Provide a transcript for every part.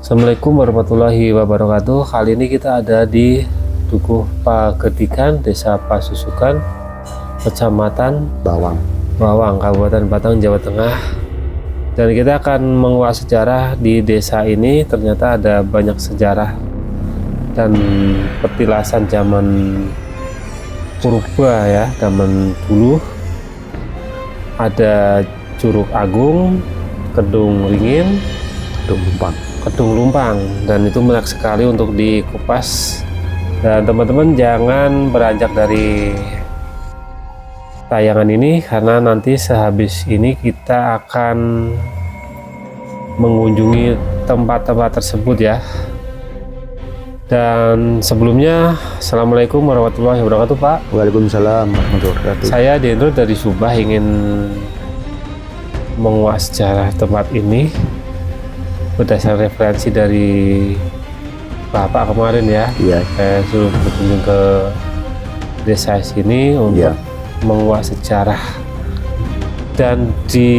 Assalamualaikum warahmatullahi wabarakatuh. Kali ini kita ada di Dukuh Pagedikan, Desa Pasusukan, Kecamatan Bawang, Kabupaten Batang, Jawa Tengah. Dan kita akan mengulas sejarah di desa ini. Ternyata ada banyak sejarah dan petilasan zaman purba ya, zaman dulu. Ada Curug Agung, Kedung Ringin, Kedung Lumpang, dan itu menarik sekali untuk dikupas. Dan teman-teman jangan beranjak dari tayangan ini, karena nanti sehabis ini kita akan mengunjungi tempat-tempat tersebut ya. Dan sebelumnya, Assalamualaikum warahmatullahi wabarakatuh Pak. Waalaikumsalam warahmatullahi wabarakatuh. Saya Dendro dari Subah ingin menguas sejarah tempat ini berdasarkan referensi dari Bapak kemarin ya. Iya. Saya suruh berkunjung ke desa sini untuk menguas sejarah. Dan di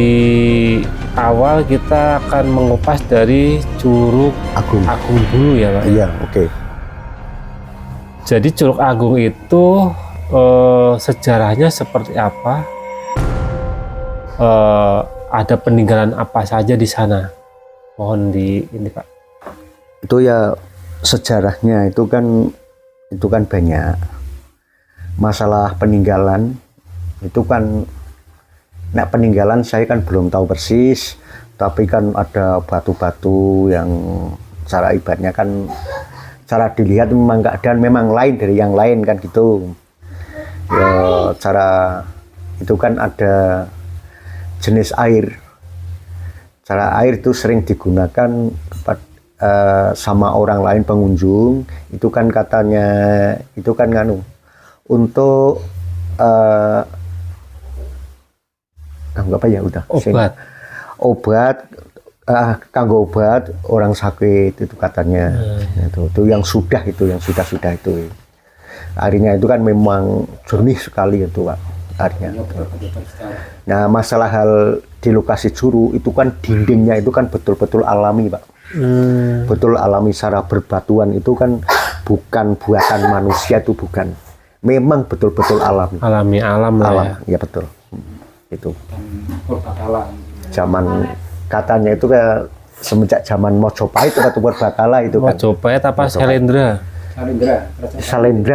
awal kita akan mengupas dari Curug Agung dulu ya Pak. Iya, oke. Jadi Curug Agung itu sejarahnya seperti apa? Ada peninggalan apa saja di sana? Mohon ini Pak. Itu ya sejarahnya itu kan banyak. Masalah peninggalan itu kan, peninggalan saya kan belum tahu persis, tapi kan ada batu-batu yang cara ibaratnya kan, cara dilihat memang keadaan memang lain dari yang lain kan gitu. Ya, cara itu kan ada jenis air. Cara air itu sering digunakan sama orang lain pengunjung. Itu kan katanya itu kan untuk apa ya, udah kanggo obat orang sakit itu katanya. Itu yang sudah itu airnya itu kan memang jernih sekali itu Pak airnya. Nah, masalah hal di lokasi Curug itu kan dindingnya itu kan betul-betul alami Pak. Betul alami, secara berbatuan itu kan bukan buatan manusia, itu bukan, memang betul-betul alami Alam ya betul. Itu zaman katanya itu kayak semenjak zaman Mojopahit atau Purbakala itu kan. Mojopahit apa Salendra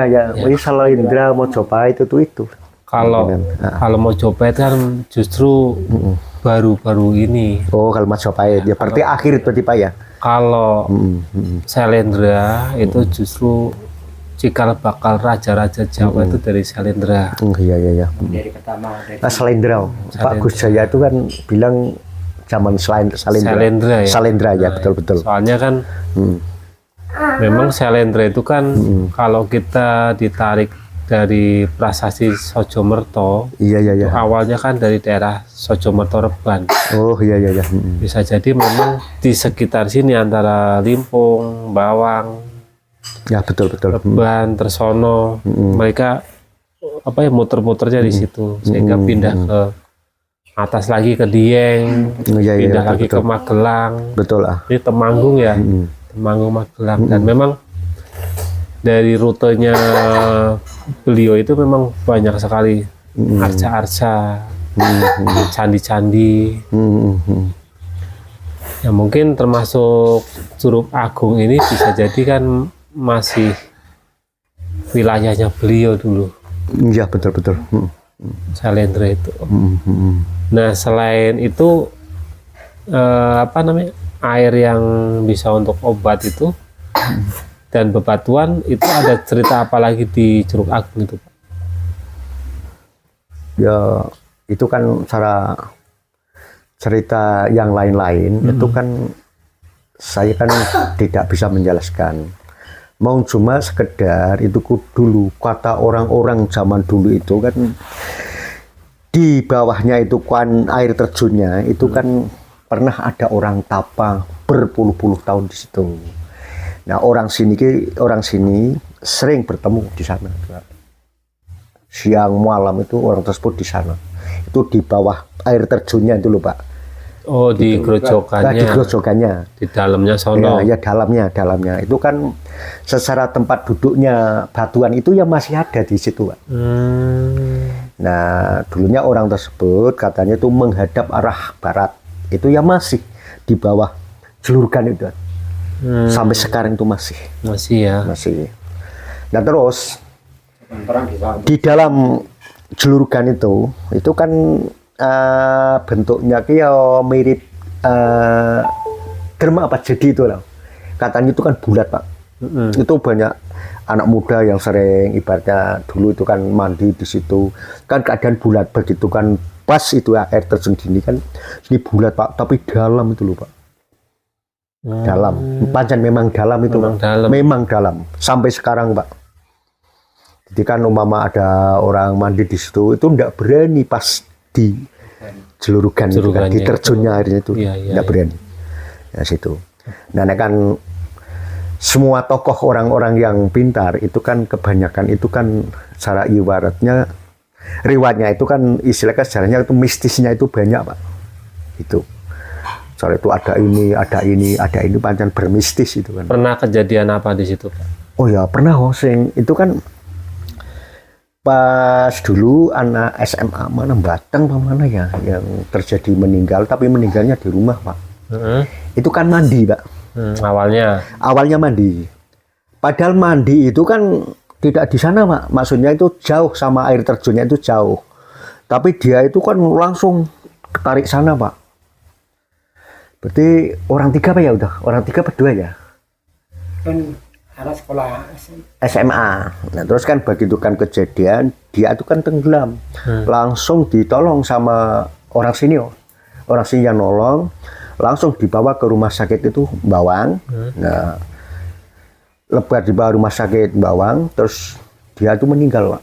ya. Salendra Mojopahit itu. Kalau Mojopahit kan justru baru-baru ini. Oh, kalau Mojopahit ya berarti akhir itu Pak ya. Kalau Salendra itu justru cikal bakal raja-raja Jawa itu dari Salendra. Iya. Dari pertama. Salendra. Pak Gus Jaya itu kan bilang zaman Salendra ya, betul-betul. Soalnya kan memang Salendra itu kan kalau kita ditarik dari prasasti Sojomerto, iya. awalnya kan dari daerah Sojomerto Reban. Oh iya. Bisa jadi memang di sekitar sini antara Limpung, Bawang, ya betul. Reban, Tersono, mereka muter-muternya di situ, sehingga pindah ke atas lagi ke Dieng, pindah lagi ke Magelang. Betul lah. Ini Temanggung ya, Temanggung Magelang. Dan memang dari rutenya beliau itu memang banyak sekali arca-arca, candi-candi. Ya mungkin termasuk Curug Agung ini bisa jadi kan masih wilayahnya beliau dulu. Iya betul. Salendra itu. Nah selain itu air yang bisa untuk obat itu dan bebatuan itu, ada cerita apa lagi di Curug Agung itu Pak? Ya itu kan cara cerita yang lain-lain itu kan saya kan tidak bisa menjelaskan. Mau cuma sekedar itu dulu kata orang-orang zaman dulu itu kan di bawahnya itu kan air terjunnya itu kan pernah ada orang tapa berpuluh-puluh tahun di situ. Nah, orang sini sering bertemu di sana. Siang malam itu orang tersebut di sana. Itu di bawah air terjunnya itu loh Pak. Oh, di grojokannya. Di grojokannya. Di dalamnya sono. Ya, dalamnya. Itu kan secara tempat duduknya batuan itu ya masih ada di situ, Pak. Nah, dulunya orang tersebut katanya itu menghadap arah barat. Itu ya masih di bawah Jelurgan itu. Sampai sekarang itu masih. Masih ya. Masih. Nah, terus di dalam Jelurgan itu kan bentuknya kayak mirip derma apa jadi itu loh. Katanya itu kan bulat, Pak. Itu banyak anak muda yang sering ibaratnya dulu itu kan mandi di situ. Kan keadaan bulat begitu kan pas itu air terjun gini kan ini bulat, Pak, tapi dalam itu loh, Pak. Dalam. Pancen memang dalam itu, memang Pak. dalam. Memang dalam sampai sekarang, Pak. Jadi kan umpama ada orang mandi di situ itu enggak berani pas di Jelurgan itu kan, di terjunnya airnya itu enggak berani. Nah, situ. Nah, kan semua tokoh orang-orang yang pintar itu kan kebanyakan itu kan secara ibaratnya riwayatnya itu kan istilahnya sejarahnya itu mistisnya itu banyak, Pak. Itu. Soal itu ada ini pancen bermistis itu kan. Pernah kejadian apa di situ, Pak? Oh ya, pernah hosing. Itu kan pas dulu anak SMA mana Batang mana ya yang terjadi meninggal, tapi meninggalnya di rumah, Pak. Itu kan mandi, Pak. Awalnya mandi. Padahal mandi itu kan tidak di sana, Pak. Maksudnya itu jauh sama air terjunnya itu jauh. Tapi dia itu kan langsung ketarik sana, Pak. Berarti orang tiga apa ya udah? Orang tiga berdua ya? Kan anak sekolah SMA. Nah, terus kan begitu kan kejadian, dia itu kan tenggelam. Langsung ditolong sama orang sini. Orang sini yang nolong, langsung dibawa ke rumah sakit itu Bawang. Nah, lebar dibawa rumah sakit Bawang, terus dia itu meninggal, Pak.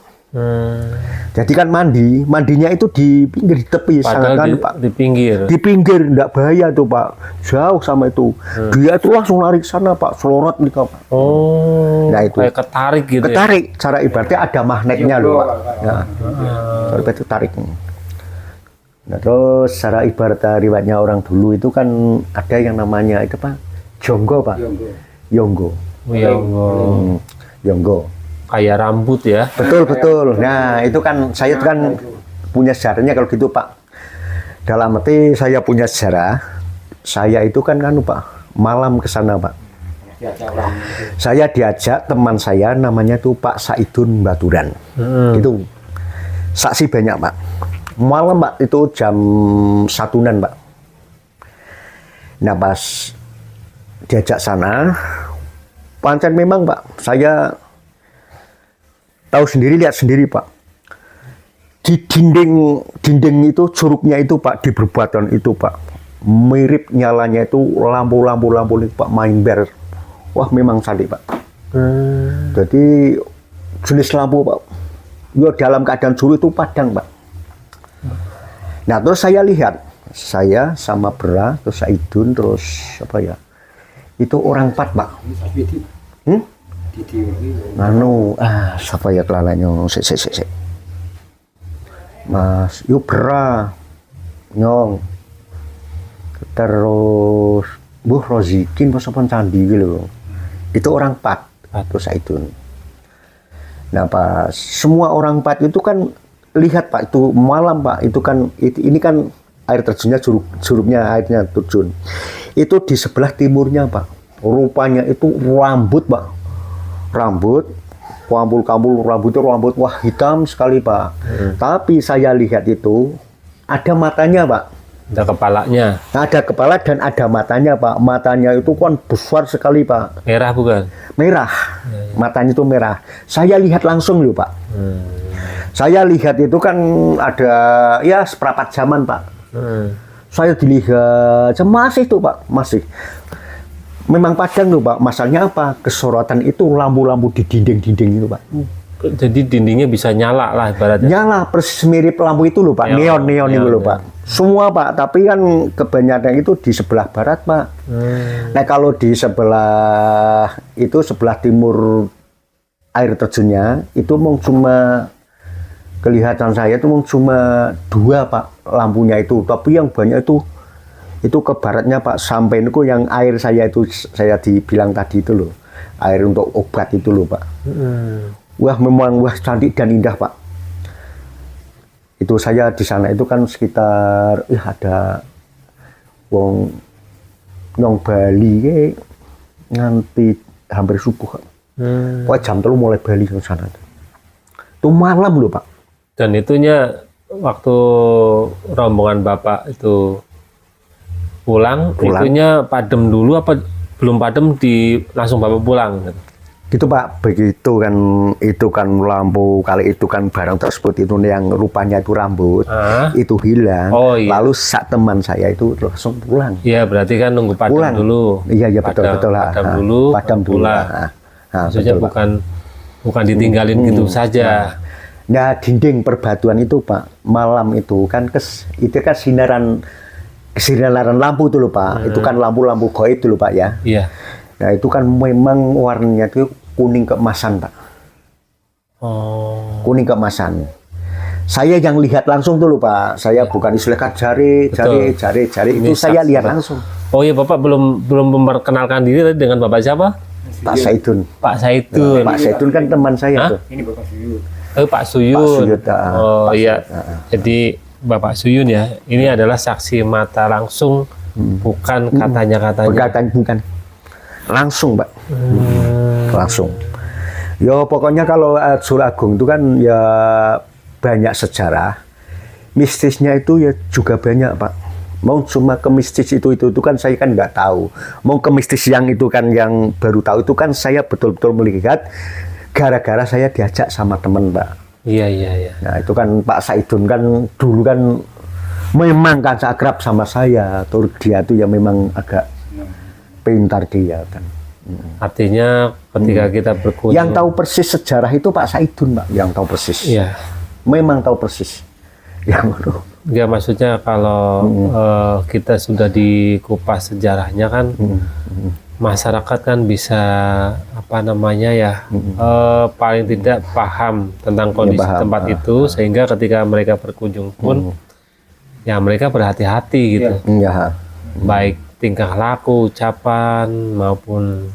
Jadi kan mandinya itu di pinggir, di tepi. Padahal kan, Pak. Di pinggir, enggak bahaya tuh, Pak. Jauh sama itu. Dia itu langsung lari ke sana, Pak. Selorot nih, Pak. Oh, nah, itu kayak ketarik gitu. Ketarik, cara ibaratnya ada magnetnya loh, Pak. Nah, itu tarik. Nah, terus secara ibaratnya riwayatnya orang dulu itu kan ada yang namanya itu, Pak, Jonggo, Pak. Yonggo. Yonggo. Kayak rambut ya. Betul. Nah, itu kan saya kan punya sejarahnya kalau gitu, Pak. Dalam arti saya punya sejarah. Saya itu kan Pak, malam ke sana, Pak. Saya diajak teman saya namanya tuh Pak Saidun Baturan. Itu saksi banyak, Pak. Malam, Pak, itu jam 1-an, Pak. Nah, pas diajak sana, pancen memang, Pak, saya tahu sendiri, lihat sendiri, Pak. Di dinding itu curugnya itu, Pak, di berbatuan itu, Pak, mirip nyalanya itu lampu itu, Pak, main ber. Wah, memang cantik, Pak. Jadi jenis lampu, Pak, ya dalam keadaan curug itu padang, Pak. Nah, terus saya lihat, saya sama Bra, terus Saidun, terus apa ya, itu orang 4, Pak. Siapa ya kelalanya? Mas, yuk Bra, Nyong, terus Bu Rozikin, pas apa Candi gitu. Itu orang 4, terus Saidun. Nah, pas semua orang 4 itu kan lihat, Pak, itu malam, Pak, itu kan ini kan air terjunnya curugnya airnya terjun. Itu di sebelah timurnya, Pak. Rupanya itu rambut, Pak. Rambut rambut wah hitam sekali, Pak. Tapi saya lihat itu ada matanya, Pak. Ada kepalanya. Ada kepala dan ada matanya, Pak. Matanya itu kan besar sekali, Pak. Merah bukan? Merah. Matanya itu merah. Saya lihat langsung loh, Pak. Saya lihat itu kan ada ya seperempat jaman, Pak. Saya dilihat masih tuh, Pak, masih. Memang padang loh, Pak. Masalahnya apa? Kesorotan itu lampu-lampu di dinding-dinding itu, Pak. Jadi dindingnya bisa nyala lah ibaratnya. Nyala persis mirip lampu itu loh, Pak. Neon itu loh, Pak. Semua, Pak. Tapi kan kebanyakan itu di sebelah barat, Pak. Nah, kalau di sebelah timur air terjunnya itu cuma kelihatan saya itu cuma 2, Pak, lampunya itu. Tapi yang banyak itu Itu ke baratnya Pak, sampai itu yang air saya itu saya dibilang tadi itu loh, air untuk obat itu loh Pak. Wah memang wah cantik dan indah Pak. Itu saya di sana itu kan sekitar ada wong nyong Bali nganti hampir subuh. Wah jam 3 mulai bali ke sana. Itu malam loh Pak. Dan itunya waktu rombongan Bapak itu pulang. Itunya padam dulu apa belum padam langsung Bapak pulang? Gitu Pak, begitu kan itu kan lampu kali itu kan barang tersebut itu yang rupanya itu rambut itu hilang. Lalu saat teman saya itu langsung pulang. Iya berarti kan nunggu padam pulang dulu. Iya betul lah. Padam dulu. Maksudnya betul, bukan ditinggalin gitu saja. Nah dinding perbatuan itu Pak, malam itu kan itu kan sinaran lampu itu loh Pak. Itu kan lampu-lampu goib itu loh Pak ya. Iya. Nah itu kan memang warnanya itu kuning keemasan Pak. Kuning keemasan. Saya yang lihat langsung dulu Pak. Saya bukan istilahkan jari itu saya lihat langsung. Oh iya Bapak belum memperkenalkan diri tadi dengan Bapak siapa? Pak Saidun. Pak Saidun. Pak Saidun kan teman saya tuh. Ini Bapak Suyun. Pak Suyun. Pak Suyun. Oh iya. Jadi Bapak Suyun ya, ini adalah saksi mata langsung, bukan katanya-katanya. Bukan. Langsung Pak. Langsung. Ya pokoknya kalau Surah Agung itu kan ya banyak sejarah. Mistisnya itu ya juga banyak Pak. Mau cuma ke mistis itu kan saya kan nggak tahu. Mau ke mistis yang itu kan yang baru tahu itu kan saya betul-betul melihat gara-gara saya diajak sama teman Pak. Iya. Nah itu kan Pak Saidun kan dulu kan memang kan akrab sama saya. Terus dia tuh ya memang agak pintar dia kan. Artinya ketika kita berkunjung. Yang tahu persis sejarah itu Pak Saidun Pak. Yang tahu persis. Iya. Memang tahu persis. Ya maksudnya kalau kita sudah dikupas sejarahnya kan masyarakat kan bisa paling tidak paham tentang kondisi tempat itu sehingga ketika mereka berkunjung pun ya mereka berhati-hati gitu. Baik tingkah laku, ucapan maupun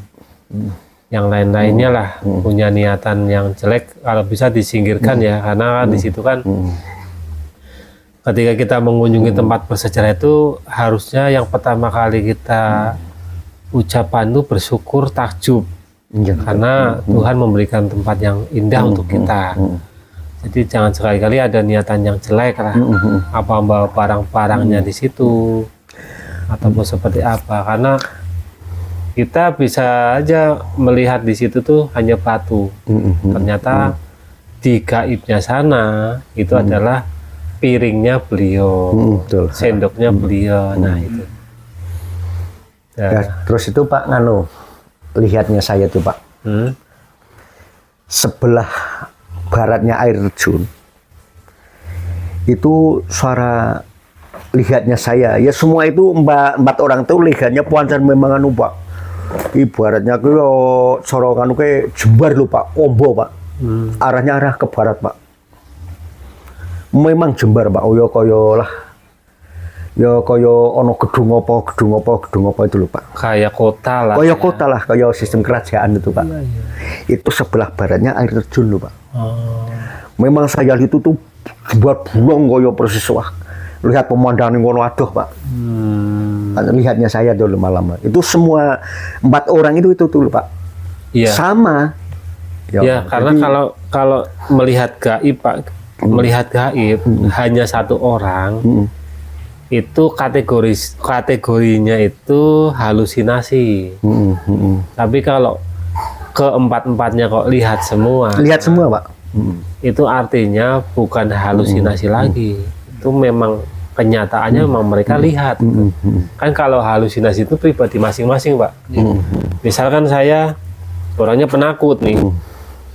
yang lain-lainnya lah punya niatan yang jelek kalau bisa disingkirkan ya karena di situ kan ketika kita mengunjungi tempat bersejarah itu harusnya yang pertama kali kita ucapan itu bersyukur takjub karena Tuhan memberikan tempat yang indah untuk kita. Jadi jangan sekali-kali ada niatan yang jelek lah, apa membawa barang-barangnya di situ ataupun seperti apa, karena kita bisa aja melihat di situ tuh hanya batu, ternyata di gaibnya sana itu adalah piringnya beliau, sendoknya beliau, nah itu. Ya, terus itu Pak lihatnya saya tuh Pak, sebelah baratnya air terjun, itu suara lihatnya saya, ya semua itu empat orang tuh lihatnya puancan memang Pak, ibaratnya kalau sorokan kayak jembar lho Pak, ombo Pak, arahnya arah ke barat Pak. Memang jembar Pak, koyo lah. Ya koyo ono gedung apa itu lho Pak. Kayak kota lah. Kayak kota lah, kayak sistem kerajaan itu Pak. Itu sebelah baratnya air terjun lho Pak. Memang saya itu tuh buat bulong koyo persis wah. Lihat pemandangan ngono aduh Pak. Lihatnya saya dulu malam. Itu semua 4 orang itu tuh lho Pak. Iya. Sama. Ya, karena jadi, kalau melihat gaib Pak, melihat gaib hanya 1 orang itu kategorinya itu halusinasi. Tapi kalau keempat-empatnya kok lihat semua Pak, itu artinya bukan halusinasi lagi, itu memang kenyataannya memang mereka lihat. Kan kalau halusinasi itu pribadi masing-masing Pak. Misalkan saya orangnya penakut nih,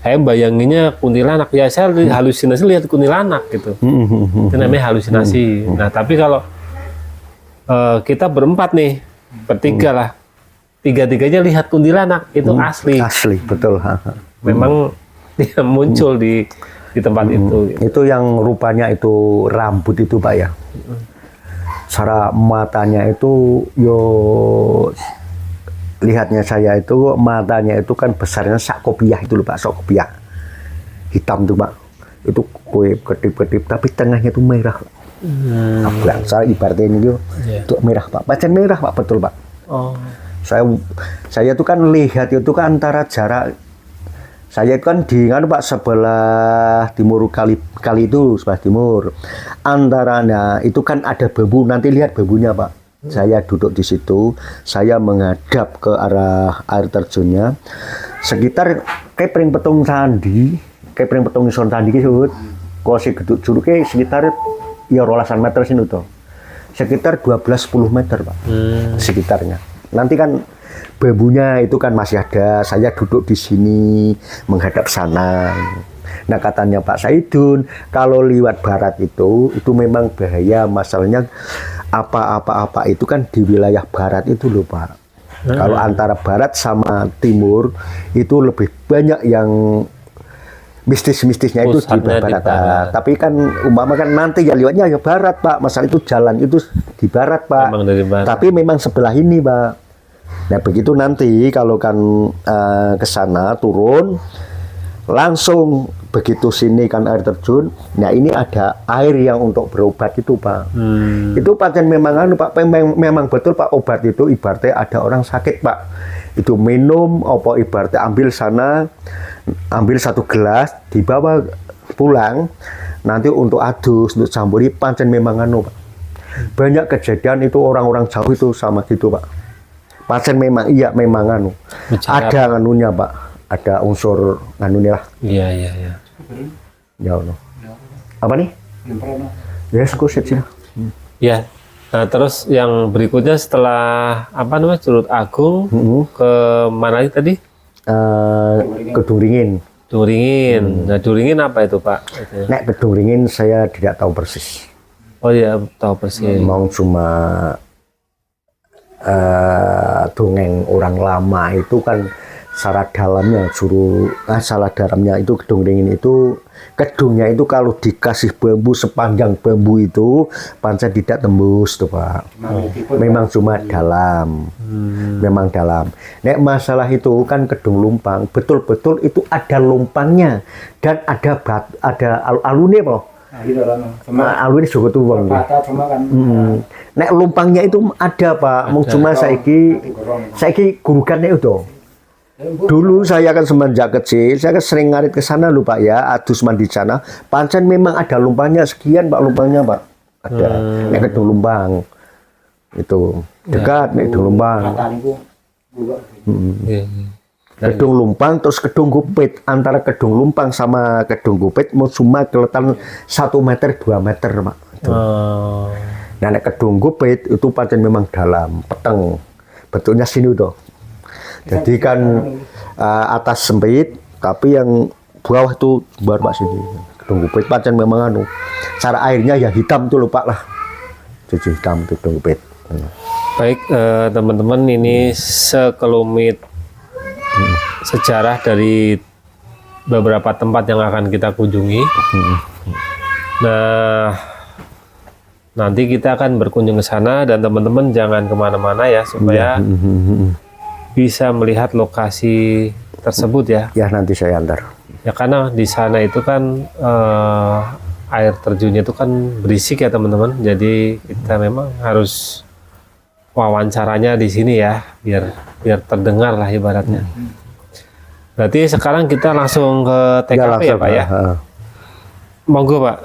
saya bayanginnya kuntilanak, ya saya halusinasi lihat kuntilanak gitu, itu namanya halusinasi. Nah tapi kalau kita berempat nih, bertiga lah, tiga-tiganya lihat kuntilanak, itu asli betul. Memang dia muncul di tempat itu. Itu yang rupanya itu rambut itu Pak ya, Cara matanya itu yo lihatnya saya itu matanya itu kan besarnya sak kopiah itu loh Pak, sak kopiah hitam tuh Pak, itu kue kedip-kedip tapi tengahnya itu merah. Abang saya ibaratnya ini itu merah Pak, pancen merah Pak, betul Pak. Oh. Saya tuh kan lihat itu kan antara jarak, saya itu kan di kan Pak sebelah timur kali itu sebelah timur, antaranya itu kan ada bambu, nanti lihat bambunya Pak. Saya duduk di situ, saya menghadap ke arah air terjunnya, sekitar kayak pring petung sandi, kayak pring petung ison sandi gitu, kosi geduk curugnya sekitar ya rolasan meter sini tuh, sekitar 12-10 meter Pak, sekitarnya. Nanti kan bambunya itu kan masih ada, saya duduk di sini menghadap sana. Nah katanya Pak Saidun, kalau lewat barat itu memang bahaya, masalahnya apa-apa itu kan di wilayah barat itu loh Pak. Kalau antara barat sama timur itu lebih banyak yang mistis-mistisnya itu di barat. Tapi kan umpama kan nanti ya lewatnya ya barat Pak, masalah itu jalan itu di barat Pak. Tapi memang sebelah ini Pak. Nah begitu nanti kalau kan ke sana turun langsung begitu sini kan air terjun. Nah ini ada air yang untuk berobat itu Pak. Itu pancen memang Pak, memang betul Pak, obat itu ibaratnya ada orang sakit Pak. Itu minum apa ibaratnya ambil sana, ambil 1 gelas dibawa pulang nanti untuk adus, untuk campuri, pancen memang Pak. Banyak kejadian itu orang-orang jauh itu sama gitu Pak. Pancen memang iya memang ada nganunya Pak, ada unsur nganunya lah. Iya. Ya Allah. Apa nih? Ya sekuset sih. Ya. Nah terus yang berikutnya setelah apa namanya Curug Agung ke mana lagi tadi? Ke Duringin. Duringin. Nah Duringin apa itu Pak? Nek ke Duringin saya tidak tahu persis. Oh iya tahu persis. Mau cuma dongeng orang lama itu kan syarat dalamnya salah dalamnya itu gedung dingin itu gedungnya itu kalau dikasih bambu sepanjang bambu itu pancen tidak tembus tuh Pak. Memang cuma dalam. Memang dalam. Nek masalah itu kan gedung lumpang betul-betul itu ada lumpangnya dan ada alune Pak. Alune juga tuh Bang. Nek lumpangnya itu ada Pak, mau cuma saiki gurukannya itu. Dulu saya kan semenjak kecil, saya kan sering ngarit ke sana lho Pak ya, adus mandi sana. Pancen memang ada lumpangnya sekian Pak, lumpangnya Pak. Ada. Nek gedung lumpang. Itu dekat nek gedung lumpang. Gedung lumpang terus gedung gupit, antara gedung lumpang sama gedung gupit mau cuma kelihatan 1 meter 2 meter Pak. Nah nek gedung gupit itu pancen memang dalam peteng. Betulnya sini tuh. Jadi kan atas sempit, tapi yang bawah itu baru Pak sini. Gedung gupit pancen memang cara airnya ya hitam tuh lupa lah. Jadi hitam itu gedung gupit. Baik teman-teman, ini sekelumit sejarah dari beberapa tempat yang akan kita kunjungi. Nah, nanti kita akan berkunjung ke sana dan teman-teman jangan kemana-mana ya supaya bisa melihat lokasi tersebut ya. Ya nanti saya antar. Ya karena di sana itu kan air terjunnya itu kan berisik ya teman-teman. Jadi kita memang harus wawancaranya di sini ya biar terdengar lah ibaratnya. Berarti sekarang kita langsung ke TKP ya Pak ya. Monggo Pak.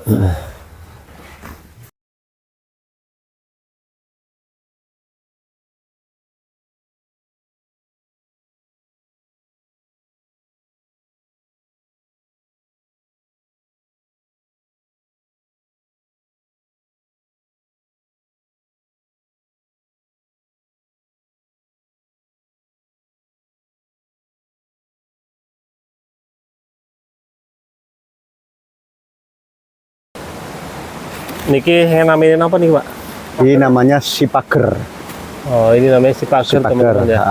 Niki yang namanya apa nih Pak? Ini namanya sipager. Oh ini namanya sipager teman-teman ya.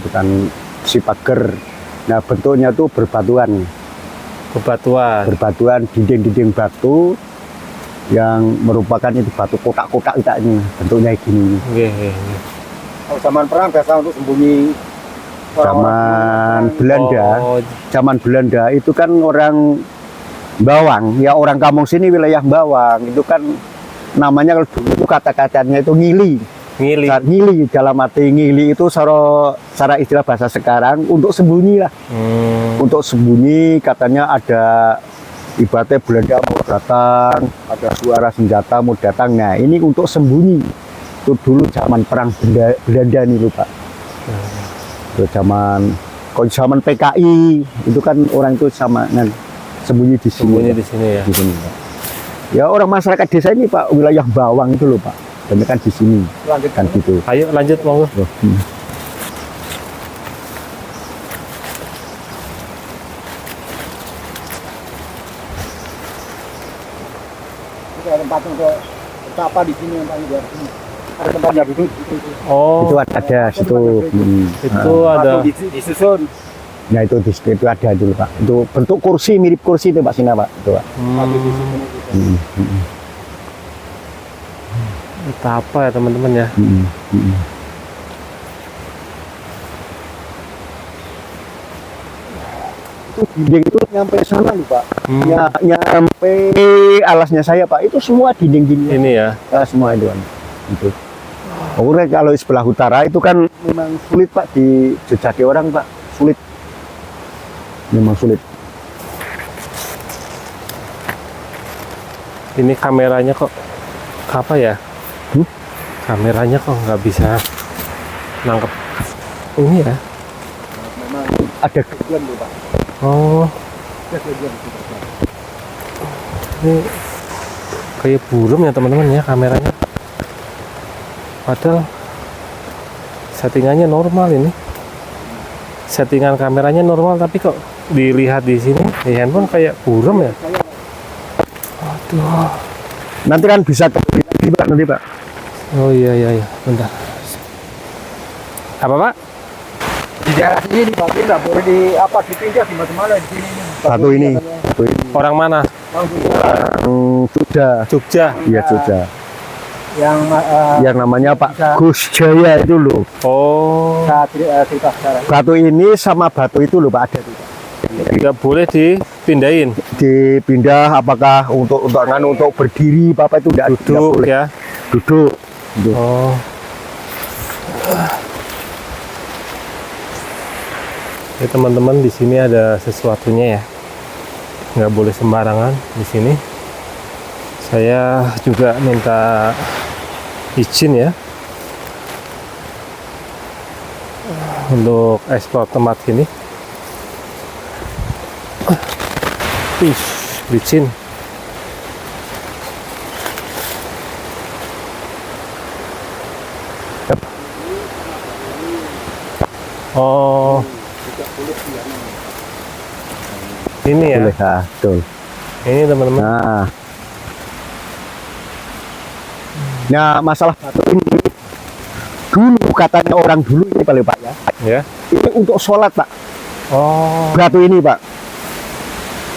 Bukan sipager. Nah bentuknya tuh berbatuan. Bebatuan. Berbatuan, dinding-dinding batu. yang merupakan itu batu kotak-kotak kita ini bentuknya gini. Nggih, nggih, nggih. Kalau zaman perang biasa untuk sembunyi. Zaman Belanda, Oh, zaman Belanda itu kan orang Bawang, ya orang kampung sini wilayah Bawang itu kan namanya kalau dulu itu kata-katanya itu ngili. ngili. Ngili dalam arti ngili itu secara istilah bahasa sekarang untuk sembunyi lah. Untuk sembunyi katanya ada ibaratnya Belanda mau datang, ada suara senjata mau datang. Nah ini untuk sembunyi. Itu dulu zaman perang Belanda nih lupa. Itu zaman PKI itu kan orang itu sama kan sembunyi di sini. Sembunyi di sini ya. Di sini, Pak. Ya orang masyarakat desa ini Pak wilayah Bawang itu loh Pak. Dan kan di sini kan gitu. Ayo lanjut monggo. Itu ada tempat untuk betapa di sini yang paling di sini. Ada tempatnya duduk. Oh, Itu ada situ. itu ada. Disusun. Nah itu di situ itu ada dulu Pak. Itu bentuk kursi mirip kursi itu Pak Sina Pak. Itu Pak. Itu apa ya teman-teman ya? Itu dinding itu nyampe sana loh Pak. Nyampe alasnya saya Pak. Itu semua dinding-dinding. Ini ya. Semua itu kan. Itu. Pokoknya kalau di sebelah utara itu kan memang sulit Pak dijejaki orang Pak. Sulit. Memang sulit. Ini kameranya kok apa ya? Kameranya kok nggak bisa nangkep ini ya? Memang Ada tujuan loh Pak. Oh, Ada tujuan. ini kayak burem ya teman-teman ya kameranya. Padahal settingannya normal ini. Settingan kameranya normal tapi kok dilihat di sini di handphone kayak burem ya. Aduh. nanti kan bisa nanti Pak, nanti Pak. Oh iya, bentar. Apa Pak? Di daerah sini Pak, ini nggak boleh dipindah di mana-mana di sini. Satu ini. Orang mana? Jogja. Jogja. Iya Jogja. Yang Yang namanya Pak Gus Jaya itu loh. Oh, saya cerita sekarang. Batu ini sama batu itu loh Pak ada tuh. nggak boleh dipindahin. Dipindah apakah untuk berdiri Bapak itu tidak Duduk boleh. ya. Duduk. Oh. Ya teman-teman, di sini ada sesuatunya ya. Nggak boleh sembarangan di sini. Saya juga minta izin ya untuk eksplor tempat ini. Licin. Oh, ini ya. Boleh, betul. Ini teman-teman. Nah, masalah batu ini dulu katanya orang dulu ini paling Pak ya. Ya. Ini untuk sholat Pak. Oh, Batu ini Pak.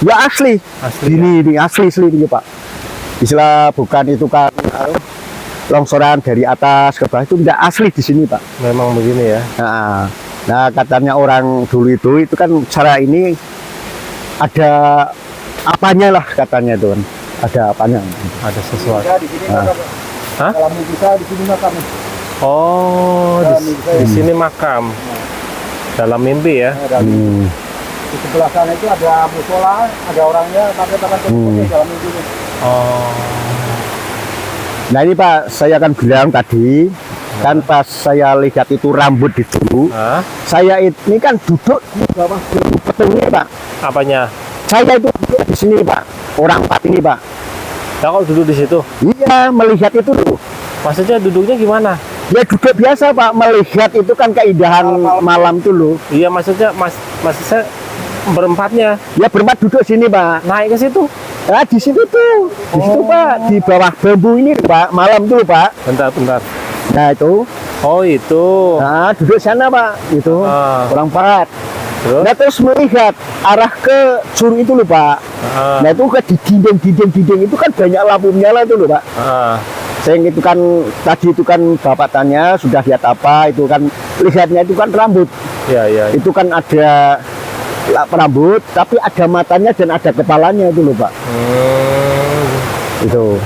Ya asli. asli. Ini asli ini Pak. Istilah bukan itu kan longsoran dari atas ke bawah, itu tidak asli di sini Pak. Memang begini ya. Nah katanya orang dulu itu kan cara ini ada apanya lah katanya itu kan. Ada apanya. Ada sesuatu. Bisa di sini makam. Hah? Kalau bisa di sini makam. Oh, di sini makam. Dalam mimpi ya. Di sebelah sana itu ada musola, ada orangnya pakai tangan putih dalam minggu ini. Oh. Nah ini Pak, saya akan bilang tadi kan pas saya lihat itu rambut itu, Hah? saya ini kan duduk di bawah petung ini Pak. Apanya? Saya itu duduk di sini Pak, orang Pak ini Pak. Nah, kalau duduk di situ, Iya melihat itu loh. maksudnya duduknya gimana? Ya duduk biasa Pak, melihat itu kan keindahan malam itu loh. Iya, maksudnya maksudnya berempatnya Ya berempat duduk sini Pak. naik ke situ. Nah di situ tuh, di situ Pak, di bawah bambu ini Pak, malam tuh Pak. Bentar. Nah itu, Oh, itu. nah duduk sana Pak, itu Ah. orang Pak. Terus? Nah terus melihat arah ke curug itu loh Pak. Nah itu ke di dinding itu kan banyak lampu menyala itu loh Pak. Saya itu kan tadi itu kan bapak tanya sudah lihat apa, itu kan lihatnya itu kan rambut. Iya. Itu kan ada rambut tapi ada matanya dan ada kepalanya itu loh Pak. Itu.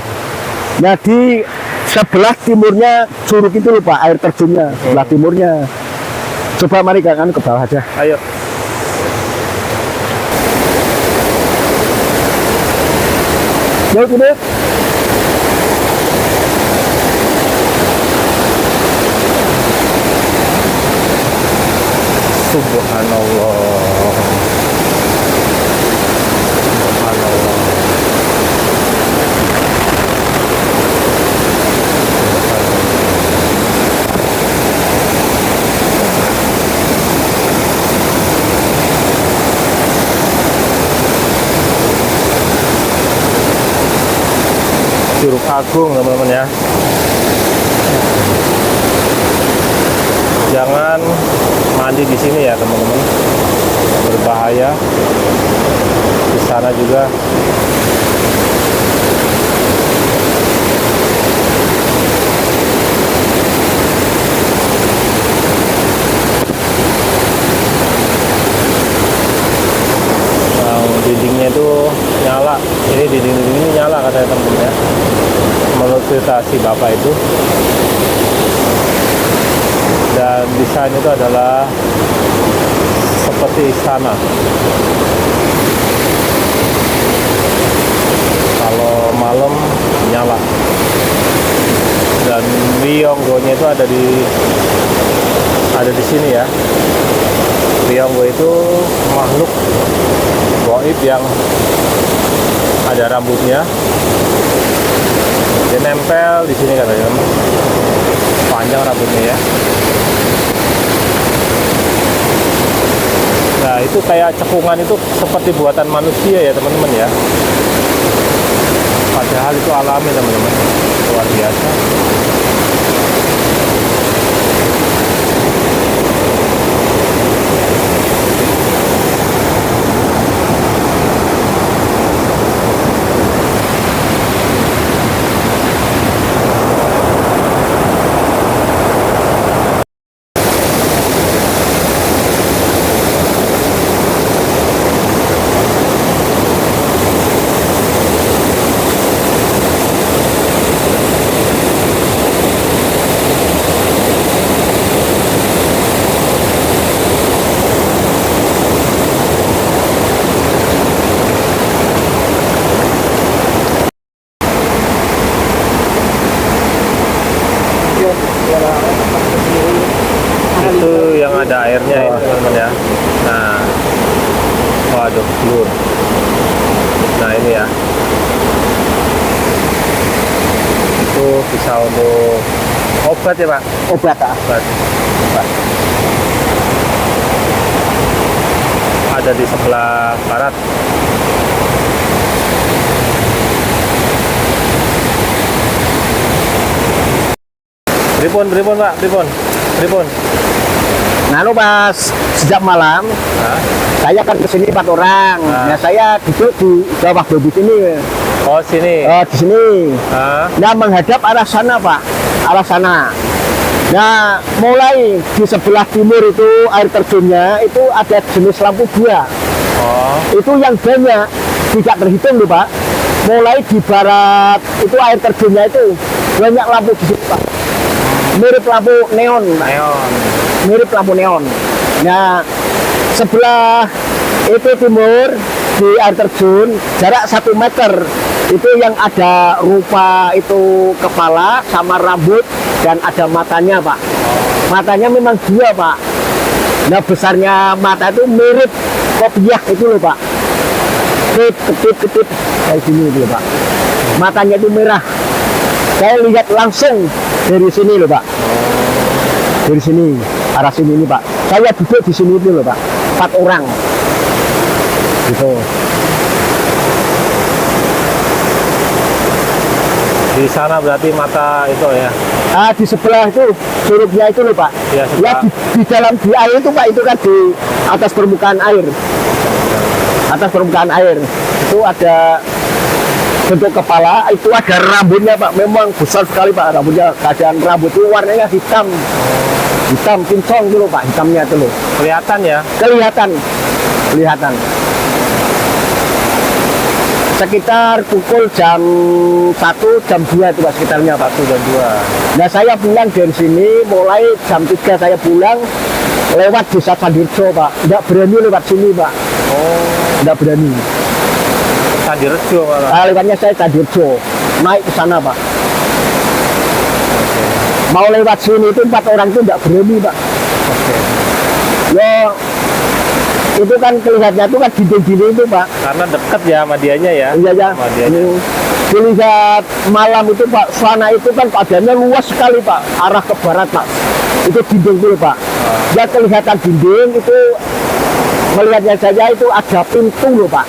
Nah di sebelah timurnya curug itu loh Pak, air terjunnya sebelah timurnya. Coba mari kan ke bawah aja. Ayo. Yuk ini. Subhanallah. Subhanallah. Curug Agung teman-teman ya. Jangan mandi di sini ya teman-teman, berbahaya. Di sana juga dindingnya itu nyala. Ini dinding ini nyala katanya teman-teman ya, menurut cerita si bapak itu. Dan desain itu adalah seperti istana. Kalau malam nyala. Dan Ryonggo-nya itu ada di sini ya. Ryonggo itu makhluk gaib yang ada rambutnya. Dia nempel di sini katanya. Panjang rambutnya ya. Nah itu kayak cekungan itu seperti buatan manusia ya teman-teman ya. Padahal itu alami teman-teman, luar biasa. Itu yang ada airnya itu teman-teman ya. Nah, waduh, blur. Nah ini ya, itu bisa untuk obat ya Pak? Obat Pak. Obat. Ada di sebelah barat. Pripun Pak, pripun. Nah, pas sejak malam, saya kan kesini 4 orang. Nah, saya duduk di bawah bebut ini. Oh sini. Di sini. Nah, menghadap arah sana Pak, arah sana. Nah, mulai di sebelah timur itu air terjunnya itu ada jenis lampu 2. Itu yang banyak, tidak terhitung loh Pak. Mulai di barat itu air terjunnya itu banyak lampu di situ Pak. Mirip lampu neon Pak. Mirip lampu neon. Nah, sebelah itu timur di air terjun jarak 1 meter itu yang ada rupa itu kepala sama rambut dan ada matanya Pak. Matanya memang 2 Pak. Nah, besarnya mata itu mirip kopiah itu loh Pak. Ketip kayak gini loh Pak. Matanya itu merah. Saya lihat langsung dari sini loh Pak. Dari sini, arah sini ini Pak. Saya duduk di sini itu loh Pak. 4 orang. Gitu. Di sana berarti mata itu ya. Di sebelah itu surupnya itu loh Pak. Ya, Ya di dalam di air itu Pak, itu kan di atas permukaan air. Atas permukaan air itu ada bentuk kepala, itu ada rambutnya Pak. Memang besar sekali Pak rambutnya. Keadaan rambut itu warnanya hitam. Hitam kinclong dulu Pak, hitamnya itu loh. Kelihatan ya. Kelihatan. Sekitar pukul jam 1, jam 2 itu Pak, sekitarnya Pak. 1 dan 2. Nah saya pulang dari sini mulai jam 3 saya pulang lewat desa Sandirjo Pak. Nggak berani lewat sini Pak. Oh, Nggak berani. Sandirejo malah. Lewatnya saya Sandirjo. Naik ke sana Pak. Mau lewat sini itu 4 orang itu nggak berani Pak. Oke. Ya itu kan kelihatannya itu kan dinding-dinding itu Pak. Karena dekat ya sama dianya ya. Iya ya. Sama dianya. Dilihat malam itu Pak, sana itu kan keadaannya luas sekali Pak, arah ke barat Pak. Itu dinding dulu Pak. Ya kelihatan dinding itu, melihatnya saja itu ada pintu loh Pak.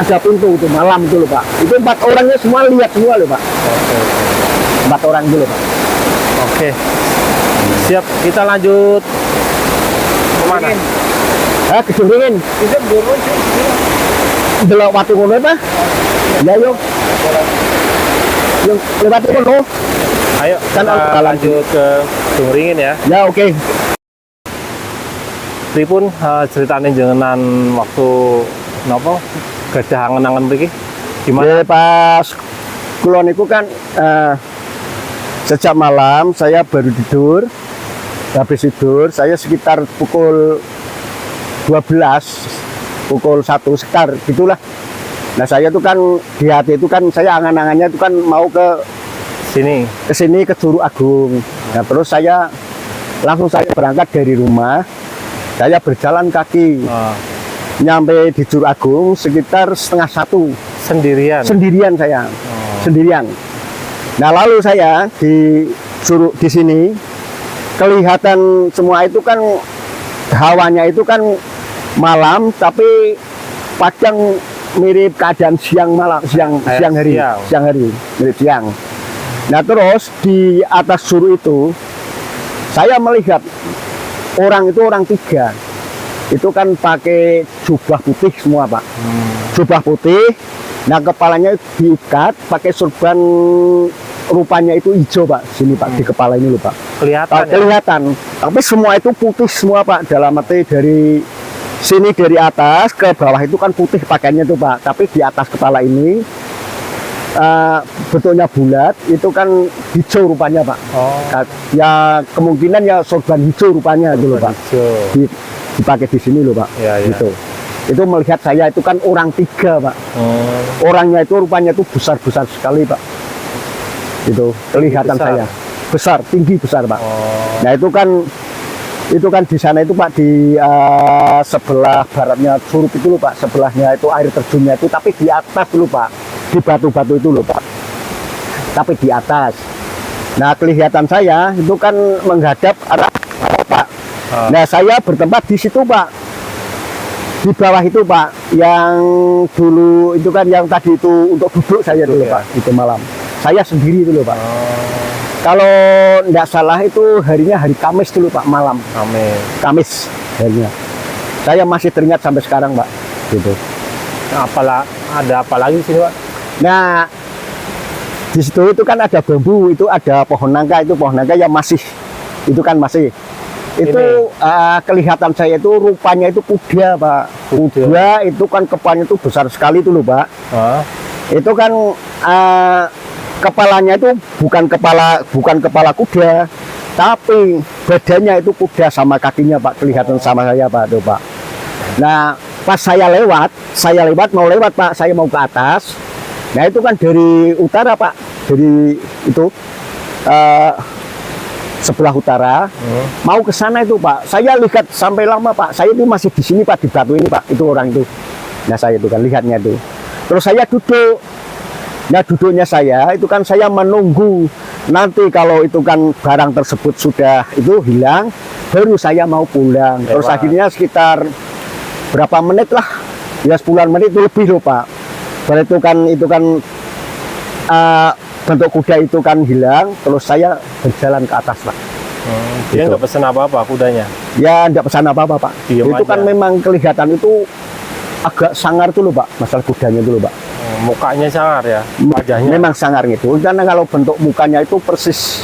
Ada pintu itu malam itu loh Pak. Itu 4 orangnya semua lihat semua loh Pak. Oke. 4 orang dulu Pak. Oke. Siap, kita lanjut kemana? Ke Suringin. Kita dulu sih. Delok watu ngono Pak. Ya yuk. Yuk lewat ngono. Ayo Kan kita lanjut ke Suringin ya. Ya oke. Pripun ceritane jenengan waktu napa gadah angen-angen mriki? Gimana? Ya, pas kula niku kan sejak malam saya baru tidur. Habis tidur saya sekitar pukul 12, pukul 1 sekar gitulah. Nah saya tuh kan di hati itu kan saya angan-angannya itu kan mau ke sini ke Curug Agung. Nah terus saya langsung berangkat dari rumah, saya berjalan kaki nyampe di Curug Agung sekitar setengah 1 sendirian saya. Sendirian. Nah lalu saya di sini kelihatan semua itu kan hawanya itu kan malam tapi padang mirip keadaan siang hari mirip siang. Nah terus di atas Curug itu saya melihat orang 3 itu kan pakai jubah putih semua Pak. Jubah putih, nah kepalanya diikat pakai sorban, rupanya itu hijau Pak, sini Pak, di kepala ini loh Pak. Kelihatan. Tapi semua itu putih semua Pak, dalam arti dari sini dari atas ke bawah itu kan putih pakaiannya tuh Pak, tapi di atas kepala ini bentuknya bulat, itu kan hijau rupanya Pak. Ya kemungkinan ya sorban hijau rupanya dulu Pak. Dipakai di sini loh Pak. Gitu. Itu melihat saya itu kan orang 3 Pak. Orangnya itu rupanya itu besar-besar sekali Pak. Itu kelihatan saya besar, tinggi besar Pak. Nah itu kan di sana itu Pak, di sebelah baratnya Curug itu loh Pak, sebelahnya itu air terjunnya itu, tapi di atas dulu Pak, di batu-batu itu loh Pak, tapi di atas. Nah kelihatan saya itu kan menghadap arah Pak. Nah saya bertempat di situ Pak, di bawah itu Pak, yang dulu itu kan yang tadi itu untuk duduk saya dulu Pak, itu malam. Saya sendiri dulu Pak. Kalau tidak salah itu harinya hari Kamis dulu Pak, malam. Kamis harinya. Saya masih teringat sampai sekarang Pak. Gitu. Nah, ada apa lagi sini Pak? Nah, di situ itu kan ada bambu, itu ada pohon nangka, itu pohon nangka yang masih, itu kan masih. Itu kelihatan saya itu rupanya itu kuda Pak. Kuda itu kan kepalanya itu besar sekali itu loh Pak. Itu kan kepalanya itu bukan kepala kuda, tapi badannya itu kuda sama kakinya Pak, kelihatan sama saya Pak, tuh Pak. Nah pas saya lewat mau lewat Pak, saya mau ke atas. Nah itu kan dari utara Pak, dari itu sebelah utara, mau ke sana itu Pak. Saya lihat sampai lama Pak, saya itu masih di sini Pak, di batu ini Pak, itu orang itu. Nah saya itu kan lihatnya itu. Terus saya duduk. Nah duduknya saya itu kan saya menunggu nanti kalau itu kan barang tersebut sudah itu hilang, baru saya mau pulang. Terus akhirnya sekitar berapa menit lah, ya 10 menit itu lebih loh Pak. Itu kan bentuk kuda itu kan hilang, terus saya berjalan ke atas Pak. Dia Gitu. nggak pesen apa-apa kudanya. Ya enggak pesan apa-apa Pak. Diem Itu kan aja. memang kelihatan itu agak sangar dulu Pak, masalah kudanya dulu Pak. Mukanya sangar ya, wajahnya. Memang sangar gitu, karena kalau bentuk mukanya itu persis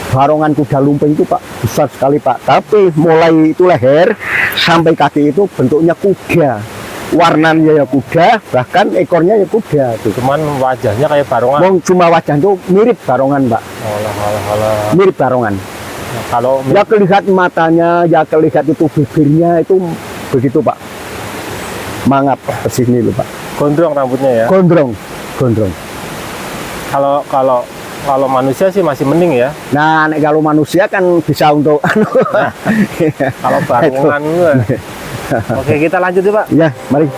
barongan kuda lumping itu Pak, besar sekali Pak. Tapi mulai itu leher sampai kaki itu bentuknya kuda, warnanya ya kuda, bahkan ekornya ya kuda. Gitu. Cuman wajahnya kayak barongan. Wong cuma wajah itu mirip barongan Pak, Alah. mirip barongan. Nah, kalau Ya kelihatan matanya, ya kelihatan itu bibirnya itu begitu Pak, mangap persis ini loh Pak. gondrong rambutnya ya. Gondrong. Kalau manusia sih masih mending ya. Nah, nek kalau manusia kan bisa untuk Kalau barongan. Oke, kita lanjut ya Pak. Ya, mari.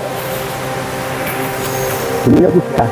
Ini kuda.